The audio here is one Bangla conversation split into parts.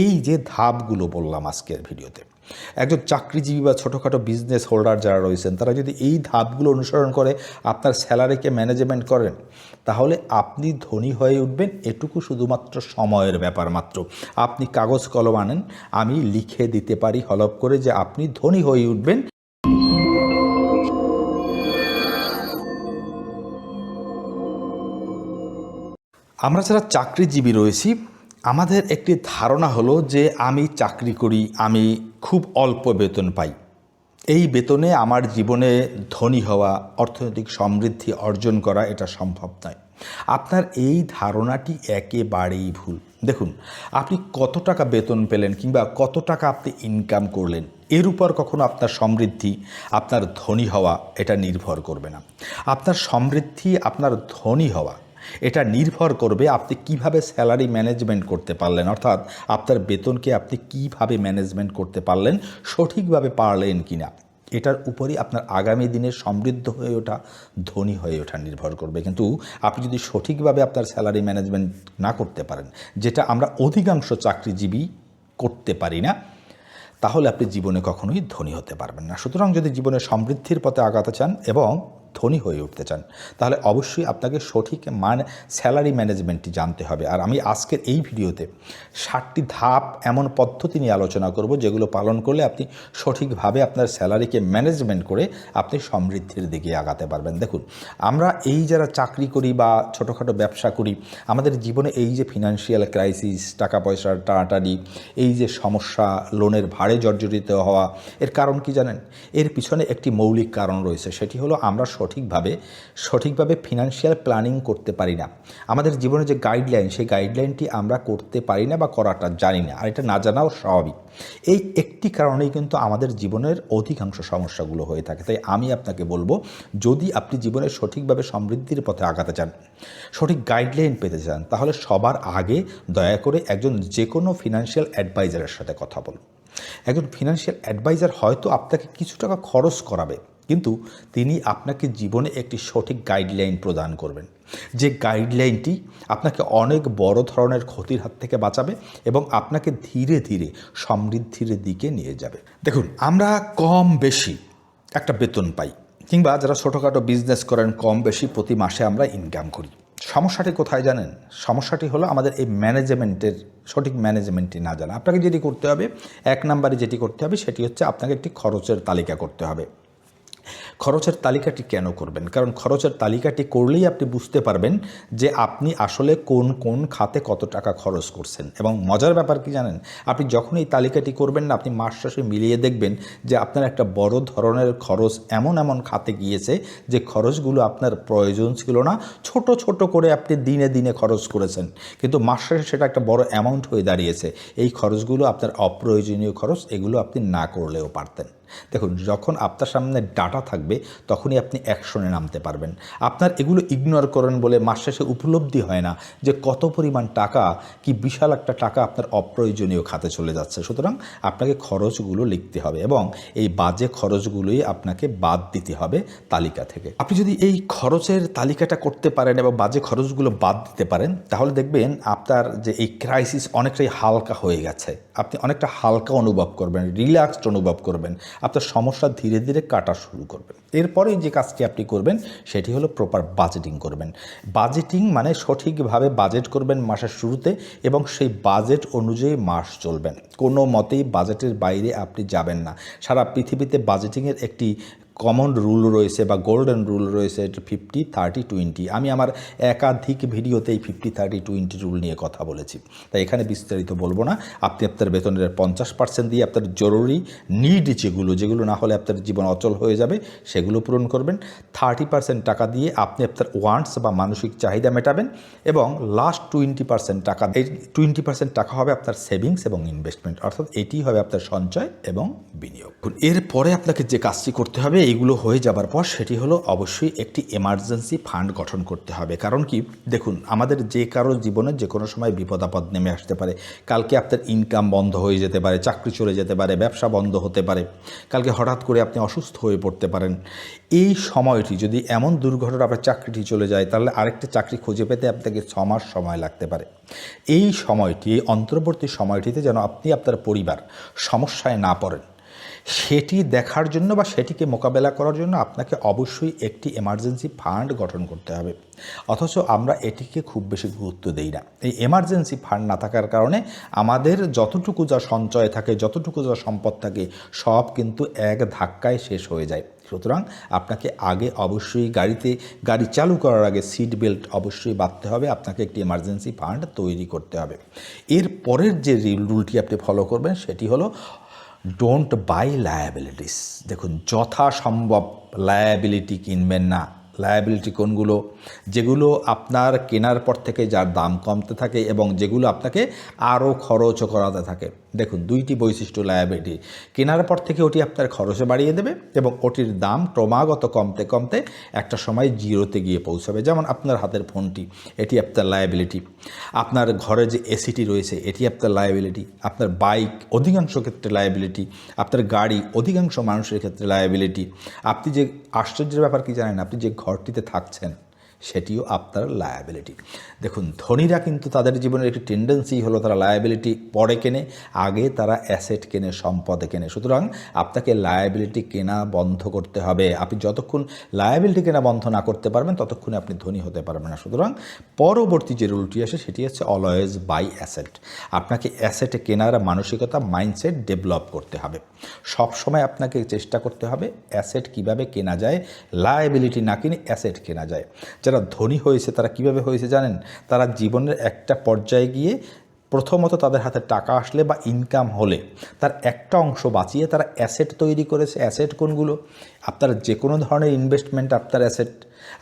এই যে ধাপগুলো বললাম আজকের ভিডিওতে, একজন চাকরিজীবী বা ছোটোখাটো বিজনেস হোল্ডার যারা রয়েছেন তারা যদি এই ধাপগুলো অনুসরণ করে আপনার স্যালারিকে ম্যানেজমেন্ট করেন, তাহলে আপনি ধনী হয়ে উঠবেন। এটুকু শুধুমাত্র সময়ের ব্যাপার মাত্র। আপনি কাগজ কলম আনেন, আমি লিখে দিতে পারি হলফ করে যে আপনি ধনী হয়ে উঠবেন। আমরা যারা চাকরিজীবী রয়েছি, আমাদের একটি ধারণা হলো যে আমি চাকরি করি, আমি খুব অল্প বেতন পাই, এই বেতনে আমার জীবনে ধনী হওয়া, অর্থনৈতিক সমৃদ্ধি অর্জন করা এটা সম্ভব নয়। আপনার এই ধারণাটি একেবারেই ভুল। দেখুন, আপনি কত টাকা বেতন পেলেন কিংবা কত টাকা আপনি ইনকাম করলেন, এর উপর কখনো আপনার সমৃদ্ধি, আপনার ধনী হওয়া এটা নির্ভর করবে না। আপনার সমৃদ্ধি, আপনার ধনী হওয়া এটা নির্ভর করবে আপনি কিভাবে স্যালারি ম্যানেজমেন্ট করতে পারলেন, অর্থাৎ আপনার বেতনকে আপনি কিভাবে ম্যানেজমেন্ট করতে পারলেন, সঠিকভাবে পারলেন কিনা, এটার উপরই আপনার আগামী দিনের সমৃদ্ধ হয়ে ওঠা, ধনী হয়ে ওঠা নির্ভর করবে। কিন্তু আপনি যদি সঠিকভাবে আপনার স্যালারি ম্যানেজমেন্ট না করতে পারেন, যেটা আমরা অধিকাংশ চাকরিজীবী করতে পারি না, তাহলে আপনি জীবনে কখনোই ধনী হতে পারবেন না। সুতরাং যদি জীবনে সমৃদ্ধির পথে আগাতে চান এবং ধনী হয়ে উঠতে চান, তাহলে অবশ্যই আপনাকে সঠিক স্যালারি ম্যানেজমেন্টটি জানতে হবে। আর আমি আজকের এই ভিডিওতে 7টি ধাপ, এমন পদ্ধতি নিয়ে আলোচনা করব যেগুলো পালন করলে আপনি সঠিকভাবে আপনার স্যালারিকে ম্যানেজমেন্ট করে আপনি সমৃদ্ধির দিকে আগাতে পারবেন। দেখুন, আমরা এই যারা চাকরি করি বা ছোটোখাটো ব্যবসা করি, আমাদের জীবনে এই যে ফিনান্সিয়াল ক্রাইসিস, টাকা পয়সার টানাটানি, এই যে সমস্যা, লোনের ভারে জর্জরিত হওয়া, এর কারণ কি জানেন? এর পিছনে একটি মৌলিক কারণ রয়েছে। সেটি হলো আমরা সঠিকভাবে ফিনান্সিয়াল প্ল্যানিং করতে পারি না। আমাদের জীবনে যে গাইডলাইন, সেই গাইডলাইনটি আমরা করতে পারি না বা করাটা জানি না, আর এটা না জানাও স্বাভাবিক। এই একটি কারণেই কিন্তু আমাদের জীবনের অধিকাংশ সমস্যাগুলো হয়ে থাকে। তাই আমি আপনাকে বলবো, যদি আপনি জীবনে সঠিকভাবে সমৃদ্ধির পথে আগাতে চান, সঠিক গাইডলাইন পেতে চান, তাহলে সবার আগে দয়া করে একজন যে কোনো ফিনান্সিয়াল অ্যাডভাইজারের সাথে কথা বলুন। একজন ফিনান্সিয়াল অ্যাডভাইজার হয়তো আপনাকে কিছু টাকা খরচ করাবে, কিন্তু তিনি আপনাকে জীবনে একটি সঠিক গাইডলাইন প্রদান করবেন, যে গাইডলাইনটি আপনাকে অনেক বড় ধরনের ক্ষতির হাত থেকে বাঁচাবে এবং আপনাকে ধীরে ধীরে সমৃদ্ধির দিকে নিয়ে যাবে। দেখুন, আমরা কম বেশি একটা বেতন পাই, কিংবা যারা ছোটোখাটো বিজনেস করেন কম বেশি প্রতি মাসে আমরা ইনকাম করি। সমস্যাটি কোথায় জানেন? সমস্যাটি হলো আমাদের এই সঠিক ম্যানেজমেন্টটি না জানা। আপনাকে যেটি করতে হবে, 1 নম্বরে যেটি করতে হবে সেটি হচ্ছে আপনাকে একটি খরচের তালিকা করতে হবে। খরচের তালিকাটি কেন করবেন? কারণ খরচের তালিকাটি করলেই আপনি বুঝতে পারবেন যে আপনি আসলে কোন কোন খাতে কত টাকা খরচ করছেন। এবং মজার ব্যাপার কি জানেন? আপনি যখন এই তালিকাটি করবেন না, আপনি মাস শেষে মিলিয়ে দেখবেন যে আপনার একটা বড় ধরনের খরচ এমন খাতে গিয়েছে যে খরচগুলো আপনার প্রয়োজন ছিল না। ছোট ছোট করে আপনি দিনে দিনে খরচ করেছেন, কিন্তু মাস শেষে সেটা একটা বড় অ্যামাউন্ট হয়ে দাঁড়িয়েছে। এই খরচগুলো আপনার অপ্রয়োজনীয় খরচ, এগুলো আপনি না করলেও পারতেন। দেখুন, যখন আপনার সামনে ডাটা থাকবে তখনই আপনি অ্যাকশনে নামতে পারবেন। আপনার এগুলো ইগনোর করেন বলে মাস শেষে উপলব্ধি হয় না যে কত পরিমাণ টাকা, কি বিশাল একটা টাকা আপনার অপ্রয়োজনীয় খাতে চলে যাচ্ছে। সুতরাং আপনাকে খরচগুলো লিখতে হবে এবং এই বাজে খরচগুলোই আপনাকে বাদ দিতে হবে তালিকা থেকে। আপনি যদি এই খরচের তালিকাটা করতে পারেন এবং বাজে খরচগুলো বাদ দিতে পারেন, তাহলে দেখবেন আপনার যে এই ক্রাইসিস অনেকটাই হালকা হয়ে গেছে। আপনি অনেকটা হালকা অনুভব করবেন, রিল্যাক্সড অনুভব করবেন, আপনার সমস্যা ধীরে ধীরে কাটা শুরু করবেন। এরপরে যে কাজটি আপনি করবেন সেটি হলো প্রপার বাজেটিং করবেন। বাজেটিং মানে সঠিকভাবে বাজেট করবেন মাসের শুরুতে এবং সেই বাজেট অনুযায়ী মাস চলবেন। কোনো মতেই বাজেটের বাইরে আপনি যাবেন না। সারা পৃথিবীতে বাজেটিংয়ের একটি কমন রুল রয়েছে বা গোল্ডেন রুল রয়েছে, 50-30-20। আমি আমার একাধিক ভিডিওতে এই 50-30-20 রুল নিয়ে কথা বলেছি, তাই এখানে বিস্তারিত বলবো না। আপনি আপনার বেতনের 50% দিয়ে আপনার জরুরি নিড যেগুলো না হলে আপনার জীবন অচল হয়ে যাবে সেগুলো পূরণ করবেন। 30% টাকা দিয়ে আপনি আপনার ওয়ান্টস বা মানসিক চাহিদা মেটাবেন এবং লাস্ট 20% টাকা, এই 20% টাকা হবে আপনার সেভিংস এবং ইনভেস্টমেন্ট, অর্থাৎ এটি হবে আপনার সঞ্চয় এবং বিনিয়োগ। এরপরে আপনাকে যে কাজটি করতে হবে, এইগুলো হয়ে যাবার পর সেটি হলো অবশ্যই একটি এমার্জেন্সি ফান্ড গঠন করতে হবে। কারণ কি, দেখুন আমাদের যে কারো জীবনে যে কোনো সময় বিপদ আপদ নেমে আসতে পারে। কালকে আপনার ইনকাম বন্ধ হয়ে যেতে পারে, চাকরি চলে যেতে পারে, ব্যবসা বন্ধ হতে পারে, কালকে হঠাৎ করে আপনি অসুস্থ হয়ে পড়তে পারেন। এই সময়টি যদি এমন দুর্ঘটনা আপনার চাকরিটি চলে যায়, তাহলে আরেকটি চাকরি খুঁজে পেতে আপনাকে 6 মাস সময় লাগতে পারে। এই সময়টি, অন্তর্বর্তী সময়টিতে যেন আপনি আপনার পরিবার সমস্যায় না পড়েন, সেটি দেখার জন্য বা সেটিকে মোকাবেলা করার জন্য আপনাকে অবশ্যই একটি এমার্জেন্সি ফান্ড গঠন করতে হবে। অথচ আমরা এটিকে খুব বেশি গুরুত্ব দেই না। এই এমার্জেন্সি ফান্ড না থাকার কারণে আমাদের যতটুকু যা সঞ্চয় থাকে, যতটুকু যা সম্পদ থাকে, সব কিন্তু এক ধাক্কায় শেষ হয়ে যায়। সুতরাং আপনাকে আগে অবশ্যই গাড়ি চালু করার আগে সিট বেল্ট অবশ্যই বাঁধতে হবে, আপনাকে একটি এমার্জেন্সি ফান্ড তৈরি করতে হবে। এর পরের যে রুলটি আপনি ফলো করবেন সেটি হলো ডোন্ট বাই লায়াবিলিটিস। দেখুন, যথাসম্ভব লায়াবিলিটি কিনবেন না। লায়াবিলিটি কোনগুলো? যেগুলো আপনার কেনার পর থেকে যার দাম কমতে থাকে এবং যেগুলো আপনাকে আরও খরচও করাতে থাকে। দেখুন, দুইটি বৈশিষ্ট্য লায়াবিলিটি। কেনার পর থেকে ওটি আপনার খরচে বাড়িয়ে দেবে এবং ওটির দাম ক্রমাগত কমতে কমতে একটা সময় জিরোতে গিয়ে পৌঁছাবে। যেমন আপনার হাতের ফোনটি, এটি আপনার লায়াবিলিটি। আপনার ঘরে যে এসিটি রয়েছে, এটি আপনার লায়াবিলিটি। আপনার বাইক অধিকাংশ ক্ষেত্রে লায়াবিলিটি। আপনার গাড়ি অধিকাংশ মানুষের ক্ষেত্রে লায়াবিলিটি। আপনি যে আশ্চর্যের ব্যাপার কি জানেন, আপনি যে ঘরটিতে থাকছেন সেটিও আপনার লায়াবিলিটি। দেখুন, ধনীরা কিন্তু তাদের জীবনের একটি টেন্ডেন্সি হলো তারা লায়াবিলিটি পরে কেনে, আগে তারা অ্যাসেট কেনে, সম্পদ কেনে। সুতরাং আপনাকে লায়াবিলিটি কেনা বন্ধ করতে হবে। আপনি যতক্ষণ লায়াবিলিটি কেনা বন্ধ না করতে পারবেন ততক্ষণে আপনি ধনী হতে পারবেন না। সুতরাং পরবর্তী যে রুলটি আসে সেটি হচ্ছে অলওয়েজ বাই অ্যাসেট। আপনাকে অ্যাসেট কেনার মানসিকতা, মাইন্ডসেট ডেভেলপ করতে হবে। সবসময় আপনাকে চেষ্টা করতে হবে অ্যাসেট কিভাবে কেনা যায়, লায়াবিলিটি না কিনে অ্যাসেট কেনা যায়। যারা ধনী হয়েছে তারা কিভাবে হয়েছে জানেন? তারা জীবনের একটা পর্যায়ে গিয়ে প্রথমত তাদের হাতে টাকা আসলে বা ইনকাম হলে তার একটা অংশ বাঁচিয়ে তারা অ্যাসেট তৈরি করেছে। অ্যাসেট কোনগুলো? আপনার যে কোনো ধরনের ইনভেস্টমেন্ট আপনার অ্যাসেট।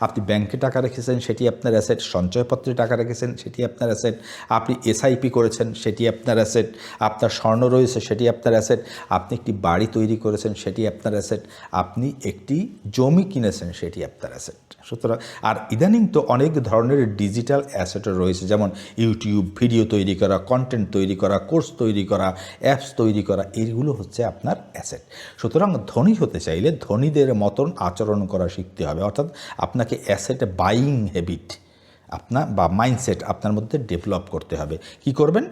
আপনি ব্যাংকে টাকা রেখেছেন, সেটি আপনার অ্যাসেট। সঞ্চয়পত্রে টাকা রেখেছেন, সেটি আপনার অ্যাসেট। আপনি এসআইপি করেছেন, সেটি আপনার অ্যাসেট। আপনার স্বর্ণ রয়েছে, সেটি আপনার অ্যাসেট। আপনি একটি বাড়ি তৈরি করেছেন, সেটি আপনার অ্যাসেট। আপনি একটি জমি কিনেছেন, সেটি আপনার অ্যাসেট। সুতরাং আর ইদানিং তো অনেক ধরনের ডিজিটাল অ্যাসেটও রয়েছে, যেমন ইউটিউব ভিডিও তৈরি করা, কন্টেন্ট তৈরি করা, কোর্স তৈরি করা, অ্যাপস তৈরি করা, এইগুলো হচ্ছে আপনার অ্যাসেট। সুতরাং ধনী হতে চাইলে ধনীদের মতন আচরণ করা শিখতে হবে। অর্থাৎ আপনাকে অ্যাসেট বাইং হ্যাবিট বা মাইন্ডসেট আপনার মধ্যে ডেভেলপ করতে হবে। কি করবেন?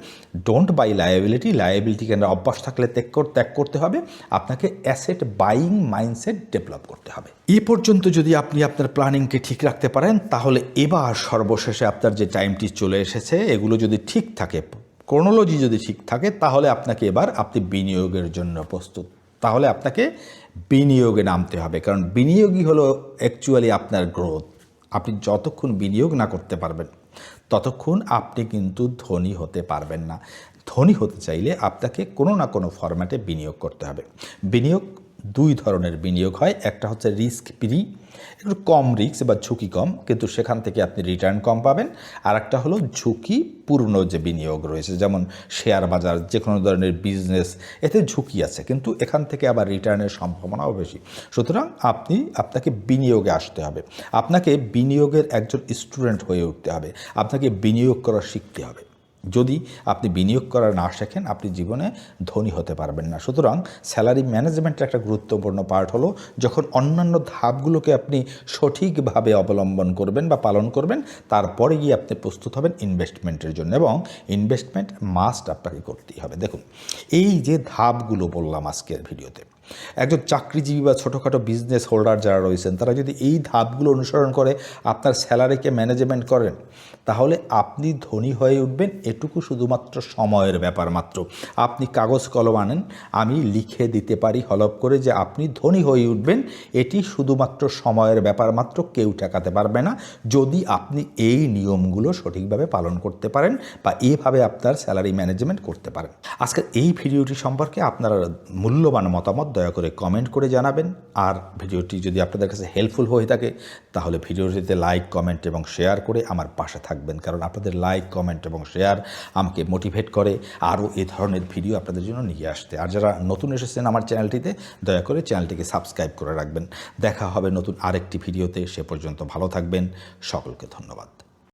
Don't by liability. লায়াবিলিটি কেন অভ্যাস থাকলে ত্যাগ করতে হবে। আপনাকে অ্যাসেট বাইং মাইন্ডসেট ডেভেলপ করতে হবে। এ পর্যন্ত যদি আপনি আপনার প্ল্যানিংকে ঠিক রাখতে পারেন, তাহলে এবার সর্বশেষে আপনার যে টাইমটি চলে এসেছে, এগুলো যদি ঠিক থাকে, ক্রোনোলজি যদি ঠিক থাকে, তাহলে আপনাকে এবার আপনি বিনিয়োগের জন্য প্রস্তুত। তাহলে আপনাকে বিনিয়োগে নামতে হবে, কারণ বিনিয়োগই হলো অ্যাকচুয়ালি আপনার গ্রোথ। আপনি যতক্ষণ বিনিয়োগ না করতে পারবেন ততক্ষণ আপনি কিন্তু ধনী হতে পারবেন না। ধনী হতে চাইলে আপনাকে কোনো না কোনো ফরম্যাটে বিনিয়োগ করতে হবে। বিনিয়োগ দুই ধরনের বিনিয়োগ হয়। একটা হচ্ছে রিস্ক ফ্রি, একটু কম রিস্ক বা ঝুঁকি কম, কিন্তু সেখান থেকে আপনি রিটার্ন কম পাবেন। আর একটা হলো ঝুঁকিপূর্ণ যে বিনিয়োগ রয়েছে, যেমন শেয়ার বাজার, যে কোনো ধরনের বিজনেস, এতে ঝুঁকি আছে কিন্তু এখান থেকে আবার রিটার্নের সম্ভাবনাও বেশি। সুতরাং আপনাকে বিনিয়োগে আসতে হবে। আপনাকে বিনিয়োগের একজন স্টুডেন্ট হয়ে উঠতে হবে। আপনাকে বিনিয়োগ করা শিখতে হবে। যদি আপনি বিনিয়োগ করা না শেখেন, আপনি জীবনে ধনী হতে পারবেন না। সুতরাং স্যালারি ম্যানেজমেন্টের একটা গুরুত্বপূর্ণ পার্ট হলো যখন অন্যান্য ধাপগুলোকে আপনি সঠিকভাবে অবলম্বন করবেন বা পালন করবেন, তারপরে গিয়ে আপনি প্রস্তুত হবেন ইনভেস্টমেন্টের জন্য, এবং ইনভেস্টমেন্ট মাস্ট আপনাকে করতেই হবে। দেখুন, এই যে ধাপগুলো বললাম আজকের ভিডিওতে, একজন চাকরিজীবী বা ছোটোখাটো বিজনেস হোল্ডার যারা রয়েছেন, তারা যদি এই ধাপগুলো অনুসরণ করে আপনার স্যালারিকে ম্যানেজমেন্ট করেন, তাহলে আপনি ধনী হয়ে উঠবেন। এটুকু শুধুমাত্র সময়ের ব্যাপার মাত্র। আপনি কাগজ কলম আনেন, আমি লিখে দিতে পারি হলপ করে যে আপনি ধনী হয়ে উঠবেন। এটি শুধুমাত্র সময়ের ব্যাপার মাত্র, কেউ ঠেকাতে পারবে না, যদি আপনি এই নিয়মগুলো সঠিকভাবে পালন করতে পারেন বা এইভাবে আপনার স্যালারি ম্যানেজমেন্ট করতে পারেন। আজকের এই ভিডিওটি সম্পর্কে আপনার মূল্যবান মতামত দয়া করে কমেন্ট করে জানাবেন। আর ভিডিওটি যদি আপনাদের কাছে হেল্পফুল হয়ে থাকে তাহলে ভিডিওটিতে লাইক, কমেন্ট এবং শেয়ার করে আমার পাশে থাকবেন, কারণ আপনাদের লাইক, কমেন্ট এবং শেয়ার আমাকে মোটিভেট করে আরও এই ধরনের ভিডিও আপনাদের জন্য নিয়ে আসতে। আর যারা নতুন এসেছেন আমার চ্যানেলটিতে, দয়া করে চ্যানেলটিকে সাবস্ক্রাইব করে রাখবেন। দেখা হবে নতুন আরেকটি ভিডিওতে। সে পর্যন্ত ভালো থাকবেন। সকলকে ধন্যবাদ।